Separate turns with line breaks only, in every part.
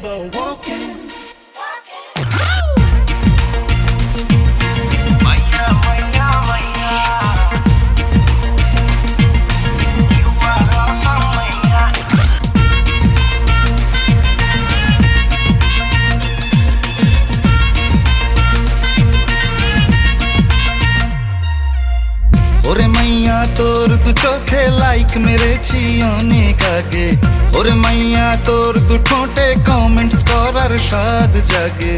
ever walking.
Maya, Maya, Maya, you are awesome, Maya.
ওরে মাইয়া তোর দু চোখে লাইক মেরেছি অনেক আগে। ওরে মাইয়া তোর দু ঠোঁটে কমেন্টস করার স্বাদ জাগে।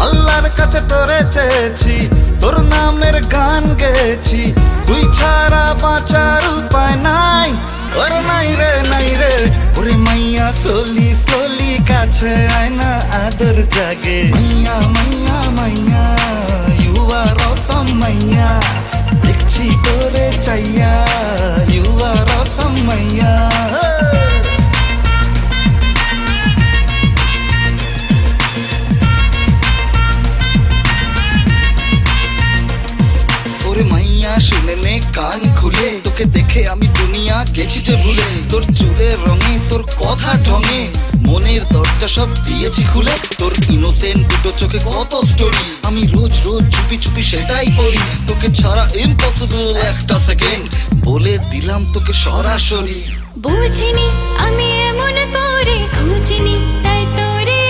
আল্লাহর কাছে তোরে চেয়েছি, তোর নামের গান গেয়েছি। তুই ছাড়া বাঁচার উপায় নাই, ওরে নাই রে নাই রে। ওরে মাইয়া স্লোলি স্লোলি কাছে আয় না, আদর জাগে। মাইয়া মাইয়া মাইয়া, ইউ আর অসম মাইয়া, দেখছি তোরে চাইয়া, ইউ আর অসম মাইয়া। ওরে মাইয়া শুনে নে কান খুলে, তোকে দেখে আমি দুনিয়া গেছি যে ভুলে। তোর চুলের রঙে, তোর কথা ঢঙে, মনের দরজা সব দিয়েছি খুলে। তোর ইনোসেন্ট দুটো চোখে কত স্টোরি, আমি রোজ রোজ চুপি চুপি সেটাই পড়ি। তোকে ছাড়া ইম্পসিবল একটা সেকেন্ড, বলে দিলাম তোকে সরাসরি।
বুঝিনি আমি এমন করে খুঁজিনি, তাই তোরে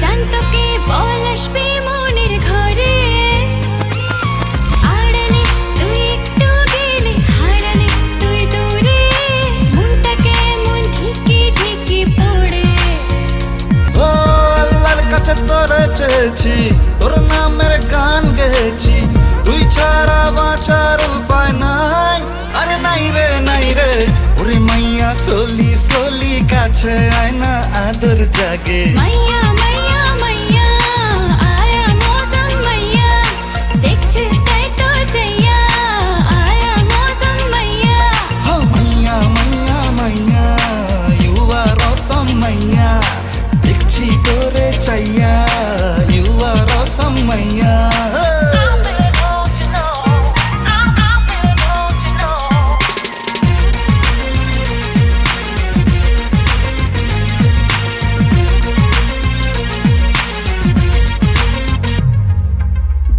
জান তোকে বল আসবি মনের ঘরে। আড়ালে তুই একটু গেলে, হারালে তুই দূরে, মনটাকে মন ঠিকই ঠিকই পড়ে।
ও আল্লাহর কাছে তোরে চেয়েছি, তোর নামের গান গেয়েছি। তুই ছাড়া বাঁচার উপায় নাই, আরে নাই রে নাই রে। ওরে মাইয়া স্লোলি স্লোলি কাছে আয় না, আদর জাগে।
মাইয়া মাইয়া মাইয়া, আয়া মৌসম মাইয়া, দেখছিস তাই তো চাইয়া, আয়া মৌসম মাইয়া।
ও মাইয়া মাইয়া মাইয়া, ইউ আর অসম মাইয়া, দেখছি তোরে চাইয়া, ইউ আর অসম মাইয়া।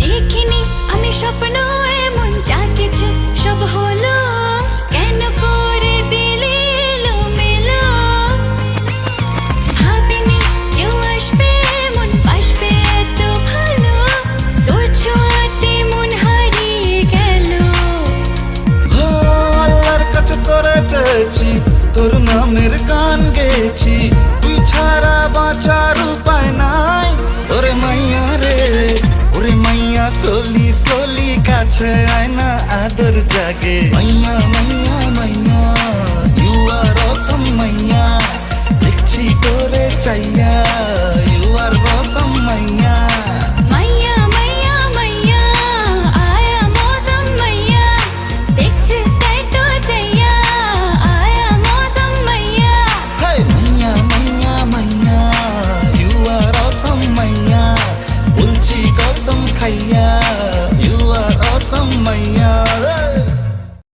দেখিনি আমি স্বপ্ন এমন, যা কিছু সব হলো, কেন করে দিলি এলোমেলো। ভাবিনি কেউ আসবে এমন, বাসবে এত ভালো, তোর ছোঁয়াতে মন হারিয়ে গেল।
ও আল্লাহর কাছে তোরে চেয়েছি, তোর নামের গান গেয়েছি। তুই ছাড়া বাঁচার উপায় নাই, ওরে মাইয়া রে। ওরে মাইয়া স্লোলি স্লোলি কাছে আয় না, আদর জাগে। মাইয়া মাইয়া মাইয়া,